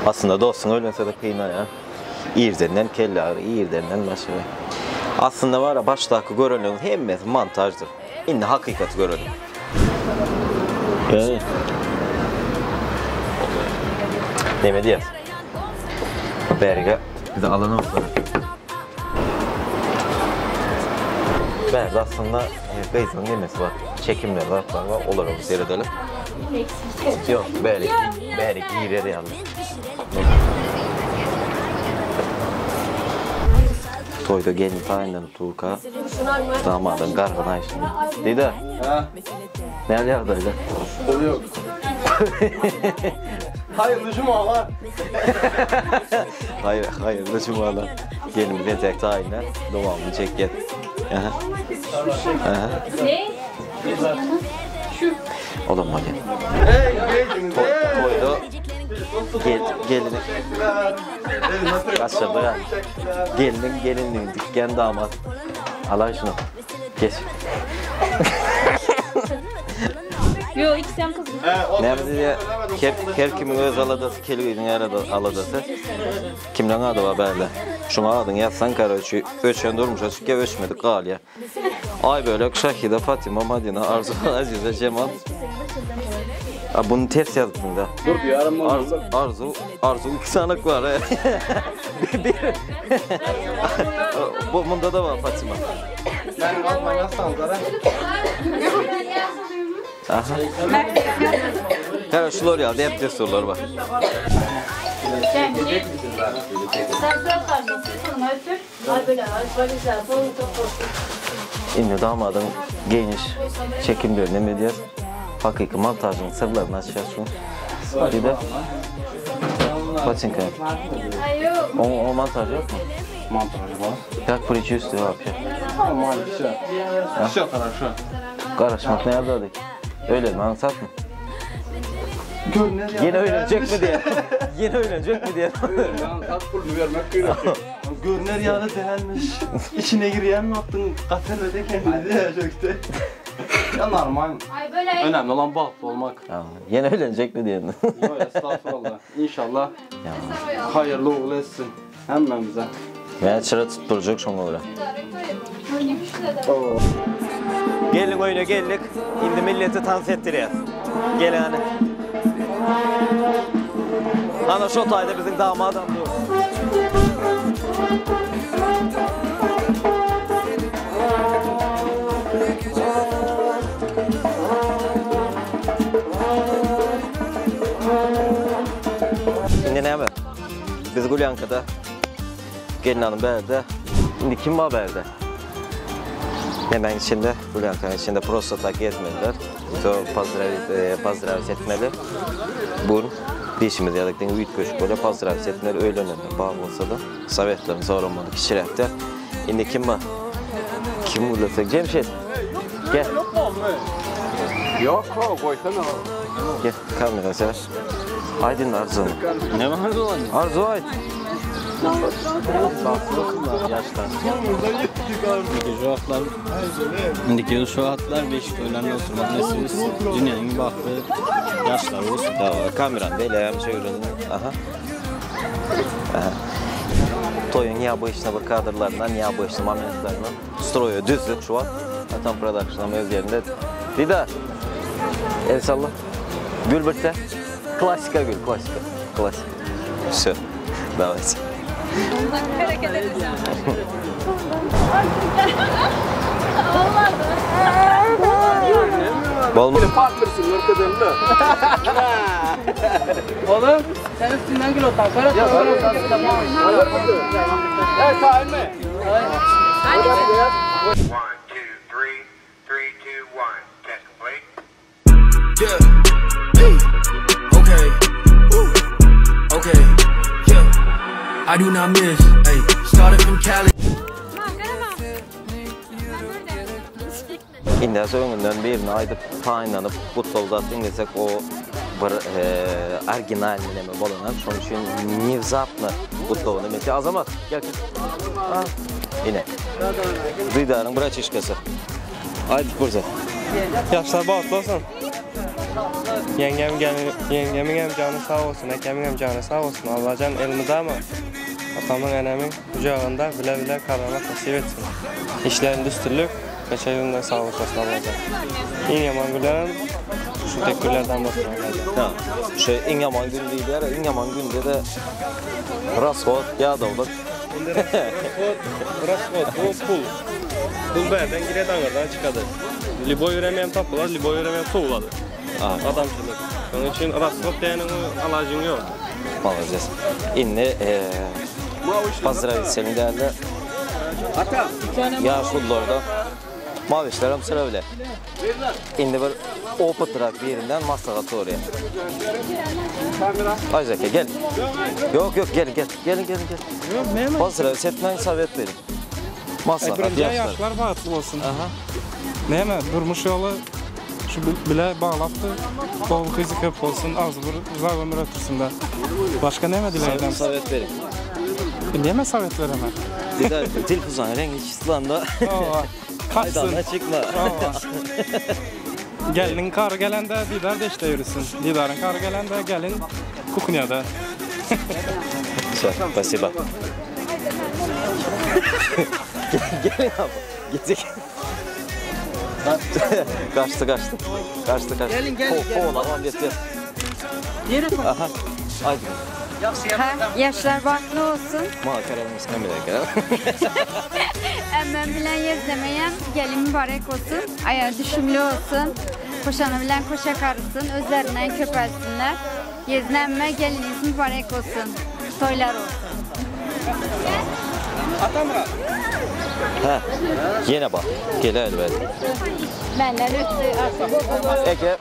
Aslında dostun öyleyse de kıyına ya. İyirdenden kelle ağrı, iyirdenden başı. Aslında var ya baştaki görünün hemmesi montajdır. İndi hakikati görelim. Evet. Ne diyeceğiz? Berge bir de alanı olsun. Berge aslında Beyza'nın demesi var. Çekimler var, olur onu seyredelim. Yok, Berge iyileri yalnız. Toyda gelin tayinden Tuğka, damadın gargına işini. Dida, ne alıyordaydı? Oluyor. Hayırlı cumalar. Hayırlı cumalar. Gelin bir tek tayinler, devamlı çek gel. Ne? Oğlum hadi. Toyda gelini kaçırdı ya. Gelinliğin dükkan damat. Allah şunu. Geç. Yo iki sen kızım. Nerede diye her kimin öz aladası, kelibinin aladası. Kimden adı var böyle. Şuna adın yazsan kara ölçen durmuş açık ya ölçmedik gal ya. Ay böyle Şahide, Fatima, Madina, Arzu, Azize, Cemal. Bunu ters yazdım da. Dur bir aramda Arzu iki sanık var he. Bunda da var Fatima. Ben kalma yazsan zara. Aha. Her şu ya hep de sorular var. Sen söz karşısın. Ötür. Ay böyle böyle Şimdi damadın geniş çekimlerini ne diyeceğiz? Hakiki montajın sırlarını açıyorsun. Bir de Paçinka. O montaj yok mu? Montaj var. Как предчувствие вообще? Нормально, все. Все хорошо. Karışmak ne yapıyorduk? Öyle mi? Anlat mı? Görünür ya. Yine öğrenecek mi diye. Yine öğrenecek mi diye. Tat pul vermek gerekiyor. Görünür yağda değermiş. İçine gireyen mi attın? Katerle kendini de çöktü. Ya normal. Ay böyle. Önemli olan bahtlı olmak. Yine öğrenecek mi diye. Yok estağfurullah. İnşallah hayırlı uğurlu etsin. Hemen bize. Ben çıra tutturacak şuna göre. Gelin oyuna geldik. Şimdi milleti dans ettiriyoruz. Gelin hani. Ana şu tayda bizim damadan diyor. Şimdi ne yapalım? Biz Gulyanka'da gelin hanım berde. Şimdi kim var berde? Hemen içinde, Gulyanka'nın içinde prostata gezmeliler. Pazdıravis etmeli. Bun, dişimiz yadıktan uyut köşk böyle pazdıravis etmeli. Öyle önemli. Bağım olsa da Sovetlerin zorlanmalı kişilikte. Şimdi kim var? Kim vurulacak? Cemşit. Gel. Yok koysana. Gel kamera sever. Aydın Arzu. Ne var Arzu? Arzu Aydın. Indiki şu atlar beşik önemli oturmak meselesi. Dünyanın baktığı yaşlar olsun. Tamam, kameran böyle hem çevirin. Aha. Toyun ya bu işine bir kadrlarından ya bu işine momentlarından stroyu düzlük şu an. Tam production'ın öz yerinde. Dida. El salla. Gül birte. Klasika gül, klasika. Klasik. Все. Давайте. Hareket edeceğim. Bol mu? Partnersın arkadaşımda. Oğlum sen üstünden gül otan. Kara ya tamam. Evet sahil mi? Hadi. 1, 2, 3, 3, 2, 1. Test complete. Yeah. Hey. Okay. Ooh. Okay. Yeah. I do not miss. Hey. Started from Cali. İndi soğumundan birini aydıp tayinlanıp futbolda desek o bir orijinal mi bolanan şunun için nevzatlı futbolunu mesela Azamat gel kız. Yine. Zidarın bıraçışkası. Haydi burada. Yaşlar bağlı olsun. Yengemin hem canı sağ olsun, ekemin hem canı sağ olsun. Allah can elimizde ama atamın enemin kucağında bile bile karamak nasip etsin. İşlerin düstürlük, geçen yılından sağ olsun Allah can. En yaman günlerim şu tek günlerden bakın Allah can. En yaman gün değil ya, en yaman günde de rasvot yağdavlık. Rasvot, bu pul. Pul berden gire dangardan çıkadı. Liboy üremeyen tapılar, liboy üremeyen soğuladı. Adamçılık. Onun için rasvot diyenin alacın yok. Malacağız. İnne Pazara senin değerli yaşlılarda mavişlerim sıra bile. İnne bir opatrak bir yerinden maslahatı oraya. Ayzake gel. Yok gelin. Pazara setmen savet verin. Maslahat yaşlar bağıtlı olsun. Neyme durmuş yolu şu bile bağlattı. Bol kızı köp olsun, az bir uzak ömür ötürsün de. Başka neyme dileyden? Savet verin. Neyme savet veremem? Dilfuzan rengi çizilanda. Kaçsın. Çıkma. Gelin kar gelende Didar da işte yürüsün. Didar'ın kar gelende gelin Kukunya'da. Спасибо. Gelin abi. Gittik. Kaçtı. Gelin. Kovalamam yeter. Aha. Haydi. Yaşlar baklı olsun. Makaralımız kamera. Emmem bilen yerlemeyen gelin mübarek olsun. Ayağı düşümlü olsun. Koşanı bilen koşa karısın. Özlerinden köpelsinler. Yeznemme geliniz mübarek olsun. Toylar olsun. Atamra. Yine bak. Gel elbet. Benden ötü artık. Ege,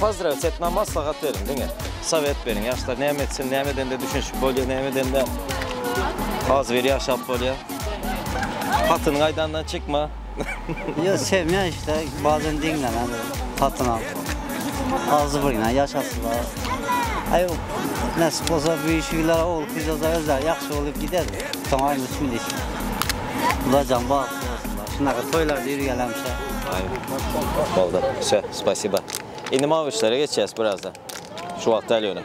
pazara setmen maslahat verin değil mi? Savet verin. Yaşlar nimetsin, nimeden de düşünüp böyle, nimeden de az ver yaşap böyle. Hatın aydandan çıkma. Ya sevmiyor işte bazen dinlen hatın al. Ağzı bırgına yaşasılar. Ay nasip olsa bir şeyler ol kız da özler yaxşı olup gider. Tamam ismi de. Ulan bak. Şunlara toylarda yürüyelemse. Aynen. Oldu. Все, спасибо. Şimdi mavuşlara geçeceğiz birazdan. Şu vakti alıyorum.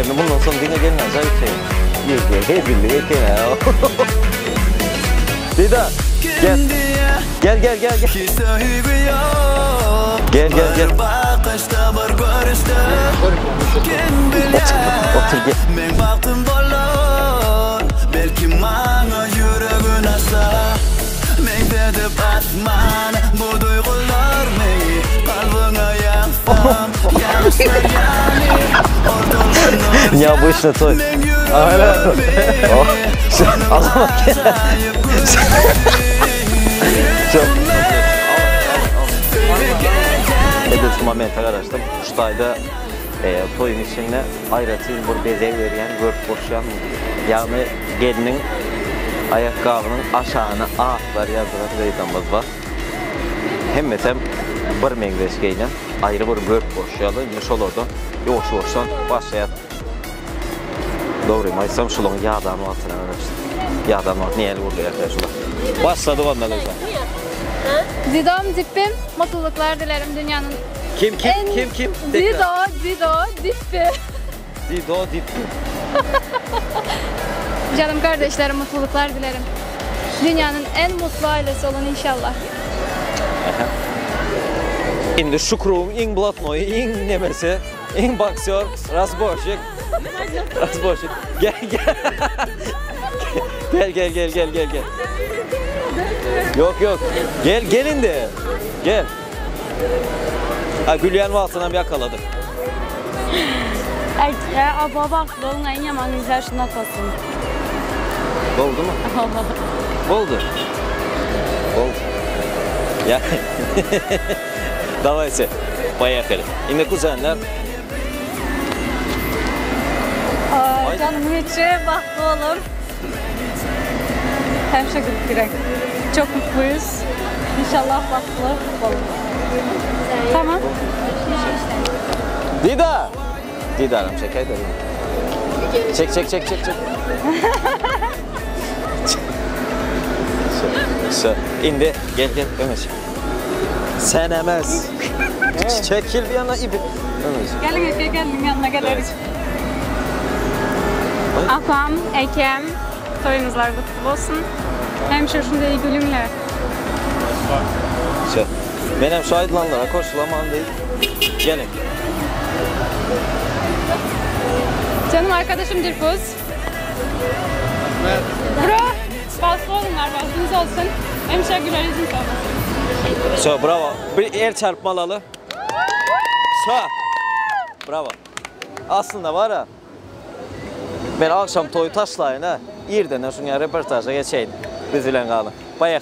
Bundan sonra dine gelmez. Gel. Dida. Gel. Gel. Otur gel. Belki bana yüreğin asa men dedip atman bu duygular neyi kalbine yansam yaşlar yani ortalıklar Ya bu işte toy. Aynen. Ağlama gel. Çok. Edilsin moment arkadaşlar. Kuştayda toyun içinde ayrıca bir bezev veriyen, gört boşayan yani gelinin ayakkabının aşağına ağıtlar yazılan reytanımız var. Hem bir mengreşkeyle ayrı bir gört boşayalı, yumuş olurdu. Yoğuş-yoğuştan başlayat. Doğruyum, aysam şulun yağdan altına öğrenmiştim. Yağdan altına niyeli vurdu arkadaşlar. Başladı ondan hocam. Didom, Dippim, mutluluklar dilerim dünyanın. Kim? Dido, Dippi. Dido, Dippi. Canım kardeşlerim, mutluluklar dilerim. Dünyanın en mutlu ailesi olun inşallah. Şimdi Şükrum, in Blatnoy, in Nemesi, in Boksör, Razboşik. Gel. Gel. Yok. Gelin de. Gel. Gülyen Valsı'ndan yakaladık. Abla bak, dolun en yaman güzel şuna kalsın. Oldu mu? Oldu. Ya. Давайте, поехали. Şimdi kuzenler. Canımın içi bahtlı olur. Her şey direkt. Çok mutluyuz. İnşallah bahtlı olur. Tamam. Didar'ım şeker de. Çek. İndi gel Ömer. Sen emez. Çekil bir yana ibi. Ömer. Gelin yanına geliriz. Apam, ekem, toyunuzlar kutlu olsun. Hemşire şunda iyi gülümler. Benim şu aydınlanlara koşulamam değil. Gelin. Canım arkadaşım Dirpuz. Bro, baslı olunlar, baslınız olsun. Hemşire güler yüzün olmasın. Bravo. Bir el çarpmalı. Bravo. Aslında var ha. Ben akşam toyu taşlayın ha. İrden şuna reportaja geçeydim. Biz bilen kalın. Bayağı